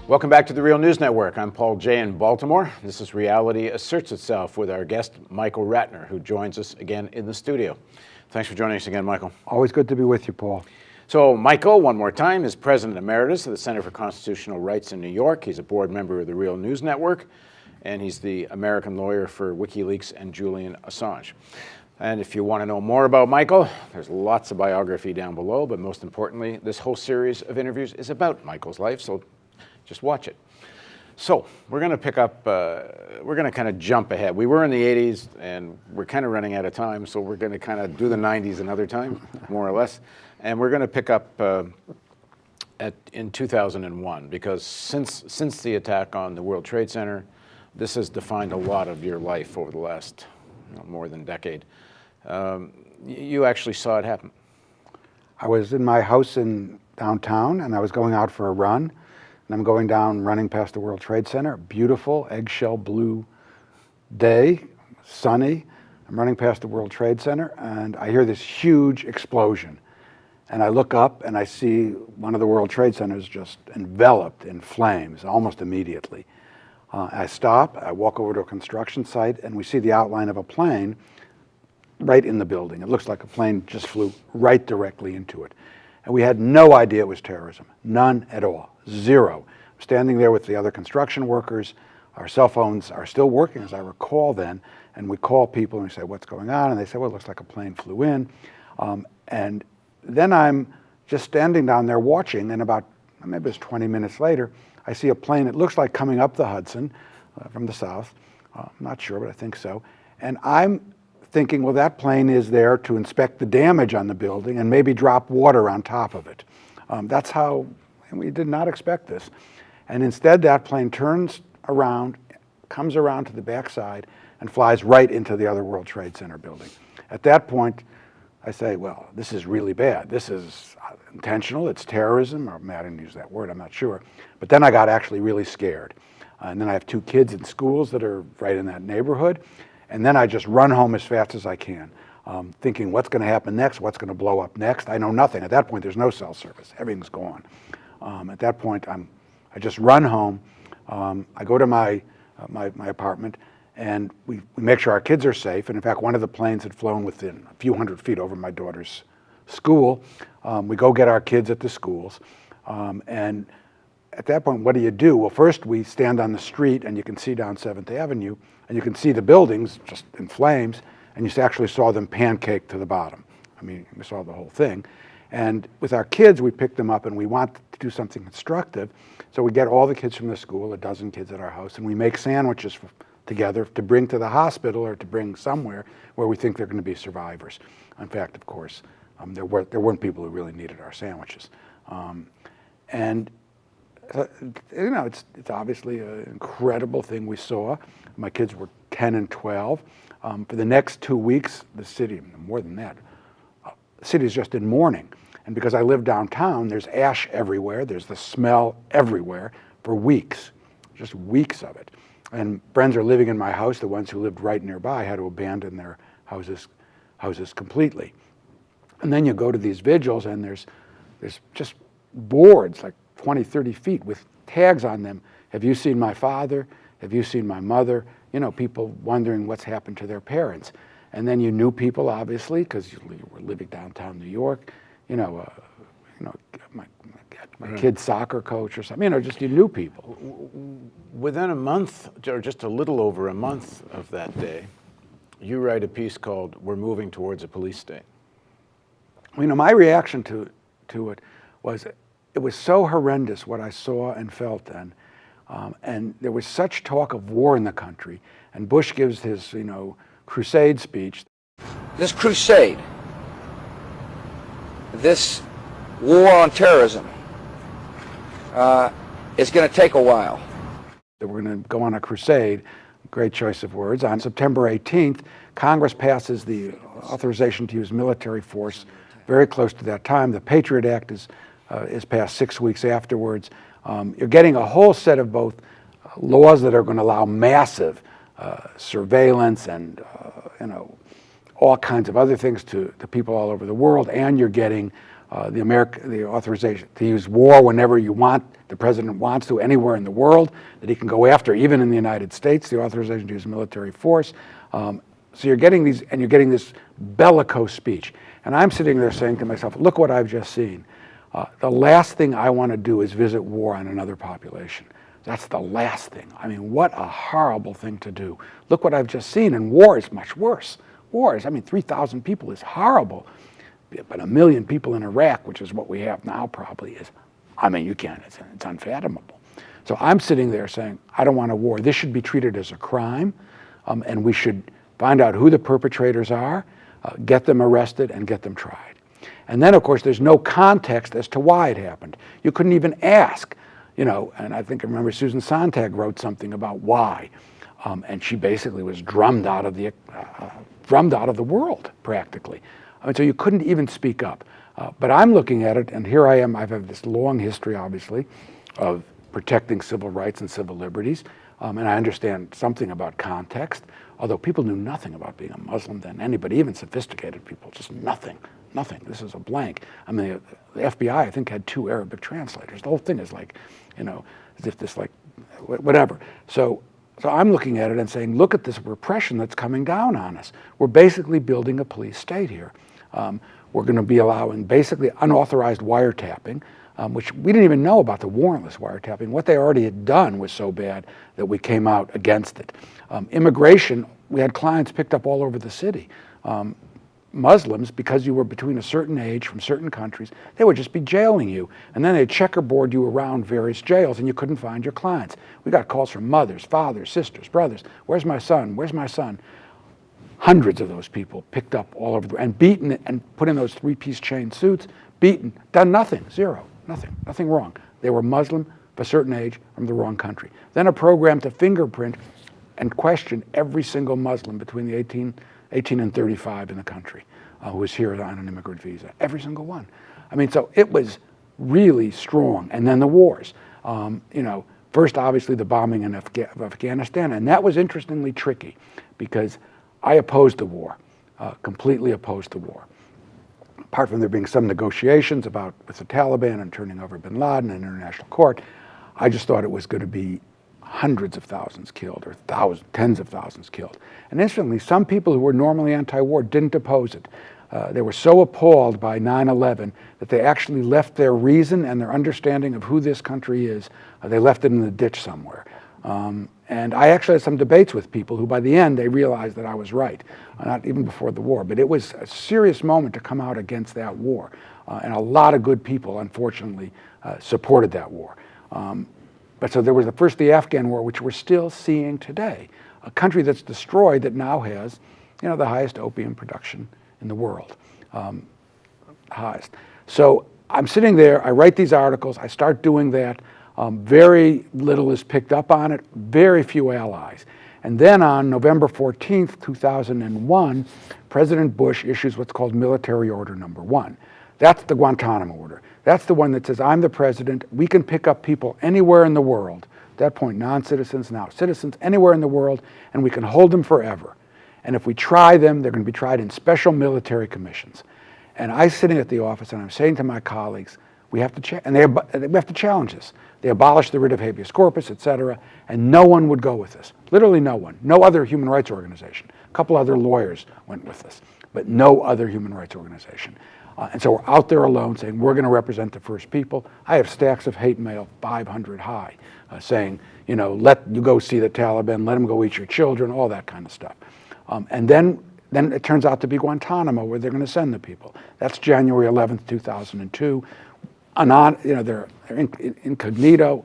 Welcome back to the Real News Network. I'm Paul Jay in Baltimore. This is Reality Asserts Itself with our guest, Michael Ratner, who joins us again in the studio. Thanks for joining us again, Michael. Always good to be with you, Paul. So Michael, one more time, is President Emeritus of the Center for Constitutional Rights in New York. He's a board member of the Real News Network, and he's the American lawyer for WikiLeaks and Julian Assange. And if you want to know more about Michael, there's lots of biography down below, but most importantly, this whole series of interviews is about Michael's life, so just watch it. So we're going to pick up, we're going to kind of jump ahead. We were in the 80s, and we're kind of running out of time, so we're going to kind of do the 90s another time, more or less. And we're going to pick up in 2001, because since the attack on the World Trade Center, this has defined a lot of your life over the last more than a decade. You actually saw it happen. I was in my house in downtown, and I was going out for a run. And I'm going down, running past the World Trade Center, beautiful eggshell blue day, sunny. I'm running past the World Trade Center, and I hear this huge explosion. And I look up, and I see one of the World Trade Centers just enveloped in flames almost immediately. I stop, I walk over to a construction site, and we see the outline of a plane right in the building. It looks like a plane just flew right directly into it. And we had no idea it was terrorism, none at all, zero. Standing there with the other construction workers, our cell phones are still working, as I recall then, and we call people and we say, what's going on? And they say, well, it looks like a plane flew in. And then I'm just standing down there watching, and about, maybe it was 20 minutes later, I see a plane, it looks like coming up the Hudson from the south. I'm not sure, but I think so. And I'm thinking, well, that plane is there to inspect the damage on the building and maybe drop water on top of it. That's how, and we did not expect this. And instead, that plane turns around, comes around to the backside, and flies right into the other World Trade Center building. At that point, I say, well, this is really bad. This is intentional, it's terrorism, or I didn't use that word, I'm not sure. But then I got actually really scared. And then I have two kids in schools that are right in that neighborhood. And then I just run home as fast as I can, thinking what's going to happen next, what's going to blow up next. I know nothing. At that point, there's no cell service. Everything's gone. At that point, I just run home. I go to my apartment, and we make sure our kids are safe. And in fact, one of the planes had flown within a few hundred feet over my daughter's school. We go get our kids at the schools. And at that point, what do? Well, first we stand on the street, and you can see down 7th Avenue, and you can see the buildings just in flames, and you actually saw them pancake to the bottom. I mean, we saw the whole thing. And with our kids, we picked them up, and we want to do something constructive. So we get all the kids from the school, a dozen kids at our house, and we make sandwiches together to bring to the hospital or to bring somewhere where we think they're going to be survivors. In fact, of course, there weren't people who really needed our sandwiches. It's obviously an incredible thing we saw. My kids were 10 and 12. For the next 2 weeks, the city, more than that, the city is just in mourning. And because I live downtown, there's ash everywhere. There's the smell everywhere for weeks, just weeks of it. And friends are living in my house. The ones who lived right nearby had to abandon their houses completely. And then you go to these vigils, and there's just boards like 20, 30 feet with tags on them. Have you seen my father? Have you seen my mother? You know, people wondering what's happened to their parents. And then you knew people, obviously, because you were living downtown New York. My kid's soccer coach or something. Just you knew people. Within a month, or just a little over a month of that day, you write a piece called "We're Moving Towards a Police State." My reaction to it was, it was so horrendous what I saw and felt then. And there was such talk of war in the country. And Bush gives his, crusade speech. This crusade, this war on terrorism, is going to take a while. We're going to go on a crusade, great choice of words. On September 18th, Congress passes the authorization to use military force very close to that time. The Patriot Act is passed 6 weeks afterwards. You're getting a whole set of both laws that are going to allow massive surveillance and all kinds of other things to people all over the world, and you're getting the authorization to use war whenever you want, the president wants to, anywhere in the world, that he can go after, even in the United States, the authorization to use military force. So you're getting these, and you're getting this bellicose speech. And I'm sitting there saying to myself, look what I've just seen. The last thing I want to do is visit war on another population. That's the last thing. I mean, what a horrible thing to do. Look what I've just seen, and war is much worse. War is, 3,000 people is horrible. But 1 million people in Iraq, which is what we have now probably, is, you can't, it's unfathomable. So I'm sitting there saying, I don't want a war. This should be treated as a crime, and we should find out who the perpetrators are, get them arrested, and get them tried. And then, of course, there's no context as to why it happened. You couldn't even ask, and I remember Susan Sontag wrote something about why, and she basically was drummed out of the world, practically. So you couldn't even speak up. But I'm looking at it, and here I am. I've had this long history, obviously, of protecting civil rights and civil liberties, and I understand something about context, although people knew nothing about being a Muslim then, anybody, even sophisticated people, just nothing. This is a blank. The FBI, I think, had 2 Arabic translators. The whole thing is like, as if this, whatever. So I'm looking at it and saying, look at this repression that's coming down on us. We're basically building a police state here. We're going to be allowing basically unauthorized wiretapping, which we didn't even know about the warrantless wiretapping. What they already had done was so bad that we came out against it. Immigration, we had clients picked up all over the city. Muslims, because you were between a certain age from certain countries, they would just be jailing you. And then they'd checkerboard you around various jails and you couldn't find your clients. We got calls from mothers, fathers, sisters, brothers. Where's my son? Where's my son? Hundreds of those people picked up all over and beaten and put in those 3-piece chain suits, beaten, done nothing, zero, nothing wrong. They were Muslim of a certain age from the wrong country. Then a program to fingerprint and question every single Muslim between the 18 and 35 in the country who was here on an immigrant visa. Every single one. So it was really strong. And then the wars. First, obviously, the bombing of Afghanistan. And that was interestingly tricky because I opposed the war, completely opposed the war. Apart from there being some negotiations with the Taliban and turning over bin Laden and international court, I just thought it was going to be hundreds of thousands killed or tens of thousands killed. And interestingly, some people who were normally anti-war didn't oppose it. They were so appalled by 9/11 that they actually left their reason and their understanding of who this country is, they left it in the ditch somewhere. And I actually had some debates with people who by the end they realized that I was right, not even before the war. But it was a serious moment to come out against that war. And a lot of good people, unfortunately, supported that war. But so there was the Afghan war, which we're still seeing today. A country that's destroyed that now has, the highest opium production in the world, highest. So I'm sitting there, I write these articles, I start doing that. Very little is picked up on it, very few allies. And then on November 14th, 2001, President Bush issues what's called Military Order Number 1. That's the Guantanamo order. That's the one that says, I'm the president, we can pick up people anywhere in the world, at that point non-citizens, now citizens, anywhere in the world, and we can hold them forever. And if we try them, they're going to be tried in special military commissions. And I'm sitting at the office and I'm saying to my colleagues, we have to we have to challenge this. They abolished the writ of habeas corpus, et cetera, and no one would go with this. Literally no one. No other human rights organization. A couple other lawyers went with this, but no other human rights organization. And so we're out there alone saying, we're going to represent the first people. I have stacks of hate mail, 500 high, saying, let you go see the Taliban, let them go eat your children, all that kind of stuff. And then it turns out to be Guantanamo where they're going to send the people. That's January 11th, 2002. They're incognito,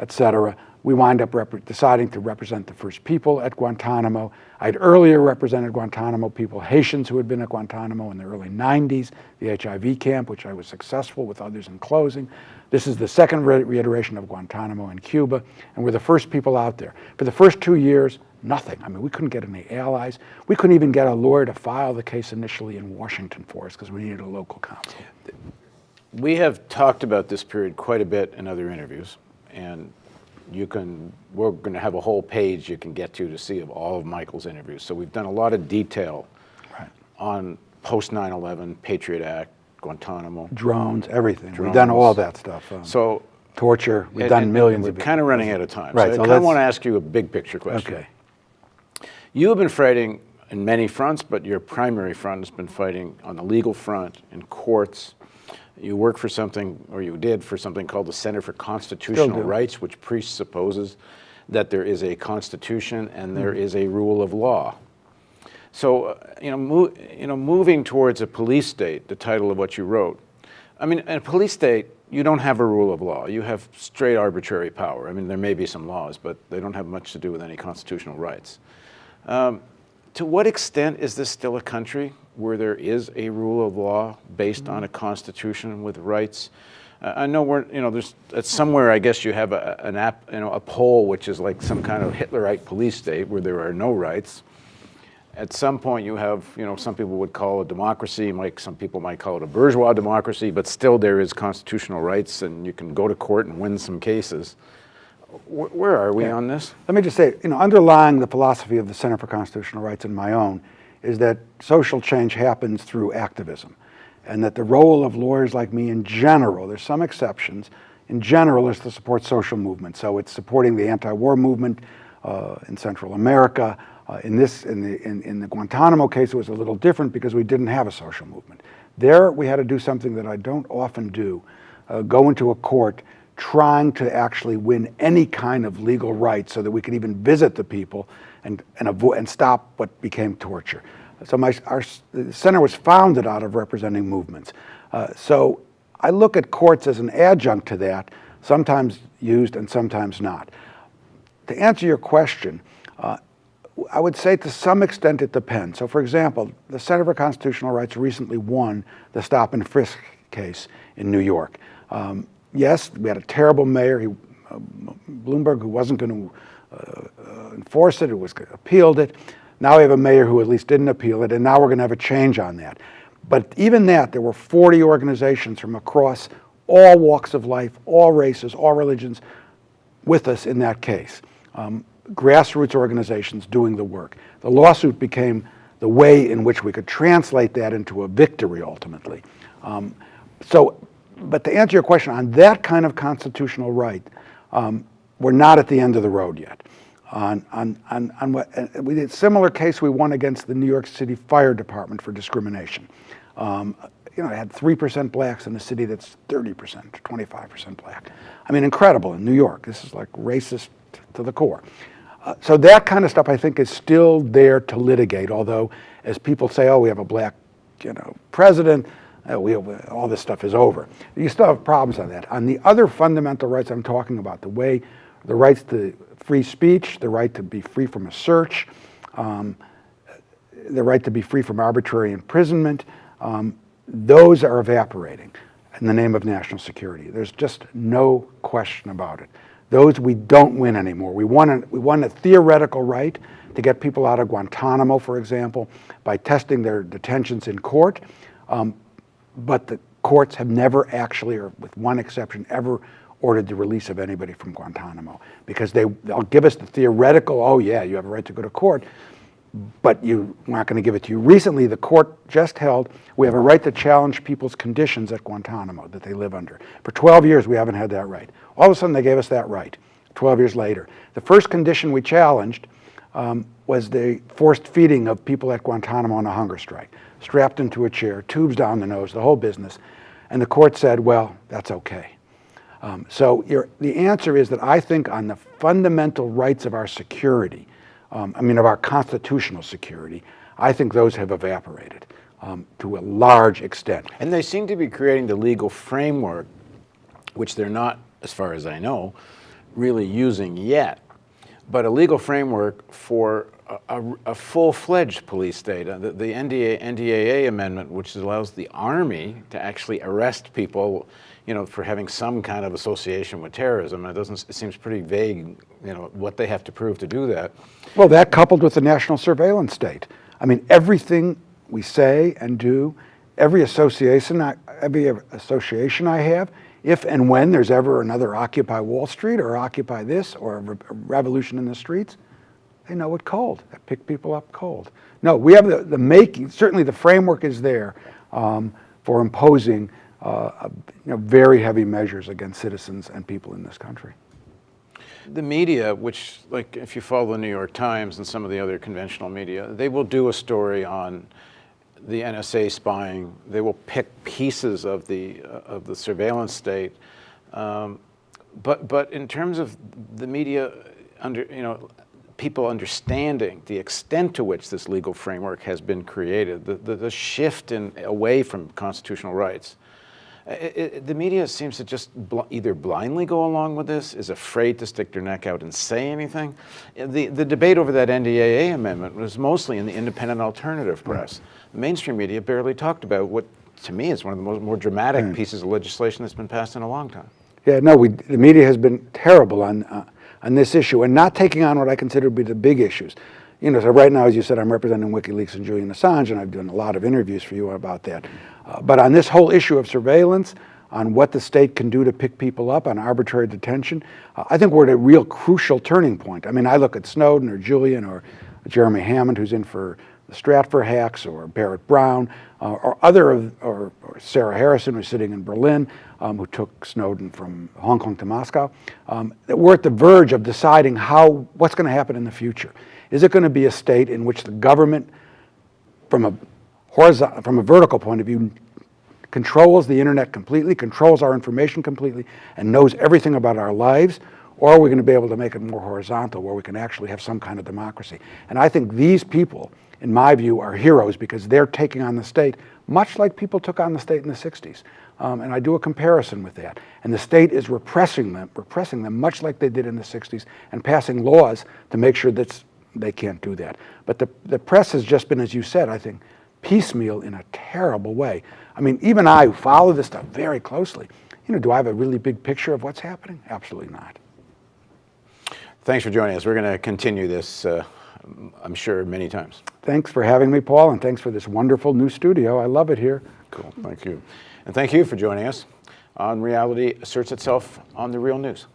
et cetera. We wind up deciding to represent the first people at Guantanamo. I'd earlier represented Guantanamo people, Haitians who had been at Guantanamo in the early 90s, the HIV camp, which I was successful with others in closing. This is the second reiteration of Guantanamo in Cuba, and we're the first people out there. For the first 2 years, nothing. We couldn't get any allies. We couldn't even get a lawyer to file the case initially in Washington for us because we needed a local counsel. We have talked about this period quite a bit in other interviews, and we're going to have a whole page you can get to see of all of Michael's interviews. So we've done a lot of detail on post 9/11, Patriot Act, Guantanamo. Drones, everything. We've done all that stuff. So torture, we've done millions of we're it. kind of running out of time. Right, So so I kind of let's- want to ask you a big picture question. Okay. You have been fighting in many fronts, but your primary front has been fighting on the legal front, in courts. You work for something, or you did for something called the Center for Constitutional Rights, which presupposes that there is a constitution and there is a rule of law. So, moving towards a police state, the title of what you wrote. I mean, in a police state, you don't have a rule of law. You have straight arbitrary power. I mean, there may be some laws, but they don't have much to do with any constitutional rights. To what extent is this still a country where there is a rule of law based on a constitution with rights? I know there's somewhere, I guess you have a poll which is like some kind of Hitlerite police state where there are no rights. At some point you have, some people would call it democracy, some people might call it a bourgeois democracy, but still there is constitutional rights and you can go to court and win some cases. Where are we on this? Let me just say, underlying the philosophy of the Center for Constitutional Rights and my own is that social change happens through activism, and that the role of lawyers like me in general, there's some exceptions, in general is to support social movements. So it's supporting the anti-war movement in Central America. In the Guantanamo case, it was a little different because we didn't have a social movement. There, we had to do something that I don't often do, go into a court trying to actually win any kind of legal right so that we could even visit the people and stop what became torture. So our center was founded out of representing movements. So I look at courts as an adjunct to that, sometimes used and sometimes not. To answer your question, I would say to some extent it depends. So for example, the Center for Constitutional Rights recently won the stop and frisk case in New York. Yes, we had a terrible mayor, Bloomberg, who wasn't going to enforce it, who appealed it. Now we have a mayor who at least didn't appeal it, and now we're going to have a change on that. But even that, there were 40 organizations from across all walks of life, all races, all religions, with us in that case. Grassroots organizations doing the work. The lawsuit became the way in which we could translate that into a victory ultimately. But to answer your question, on that kind of constitutional right, we're not at the end of the road yet. We did a similar case we won against the New York City Fire Department for discrimination. It had 3% blacks in a city that's 30%, 25% black. I mean, incredible in New York. This is like racist to the core. So that kind of stuff I think is still there to litigate, although as people say, oh, we have a black president, all this stuff is over. You still have problems on that. On the other fundamental rights I'm talking about, the rights to free speech, the right to be free from a search, the right to be free from arbitrary imprisonment, those are evaporating in the name of national security. There's just no question about it. Those we don't win anymore. We won a theoretical right to get people out of Guantanamo, for example, by testing their detentions in court. But the courts have never actually, or with one exception, ever ordered the release of anybody from Guantanamo, because they'll give us the theoretical, oh yeah, you have a right to go to court, but you're not going to give it to you. Recently, the court just held we have a right to challenge people's conditions at Guantanamo that they live under. For 12 years, we haven't had that right. All of a sudden, they gave us that right, 12 years later. The first condition we challenged was the forced feeding of people at Guantanamo on a hunger strike, strapped into a chair, tubes down the nose, the whole business. And the court said, well, that's okay. So the answer is that I think on the fundamental rights of our security, of our constitutional security, I think those have evaporated to a large extent. And they seem to be creating the legal framework, which they're not, as far as I know, really using yet, but a legal framework for a full-fledged police state. The NDAA amendment, which allows the Army to actually arrest people, for having some kind of association with terrorism. It seems pretty vague, what they have to prove to do that. Well, that coupled with the national surveillance state. I mean, everything we say and do, every association I have, if and when there's ever another Occupy Wall Street or Occupy this or a revolution in the streets, they know it cold. They pick people up cold. No, we have the making, certainly the framework is there, for imposing very heavy measures against citizens and people in this country. The media, which, like, if you follow the New York Times and some of the other conventional media, they will do a story on the NSA spying. They will pick pieces of the surveillance state. But in terms of the media, people understanding the extent to which this legal framework has been created, the shift away from constitutional rights, the media seems to just either blindly go along with this, is afraid to stick their neck out and say anything. The debate over that NDAA amendment was mostly in the independent alternative press. The mainstream media barely talked about what, to me, is one of the more dramatic pieces of legislation that's been passed in a long time. Yeah, no, the media has been terrible on this issue and not taking on what I consider to be the big issues. So right now, as you said, I'm representing WikiLeaks and Julian Assange, and I've done a lot of interviews for you about that. But on this whole issue of surveillance, on what the state can do to pick people up, on arbitrary detention, I think we're at a real crucial turning point. I mean, I look at Snowden or Julian or Jeremy Hammond, who's in for the Stratfor hacks, or Barrett Brown, or Sarah Harrison, who's sitting in Berlin, who took Snowden from Hong Kong to Moscow. That we're at the verge of deciding what's going to happen in the future. Is it going to be a state in which the government, from a vertical point of view, controls the internet completely, controls our information completely, and knows everything about our lives? Or are we going to be able to make it more horizontal, where we can actually have some kind of democracy? And I think these people, in my view, are heroes because they're taking on the state much like people took on the state in the 60s. And I do a comparison with that. And the state is repressing them much like they did in the 60s, and passing laws to make sure that they can't do that. But the press has just been, as you said, I think, piecemeal in a terrible way. I mean, even I, who follow this stuff very closely, do I have a really big picture of what's happening? Absolutely not. Thanks for joining us. We're going to continue this, I'm sure, many times. Thanks for having me, Paul, and thanks for this wonderful new studio. I love it here. Cool, thank you. And thank you for joining us on Reality Asserts Itself on The Real News.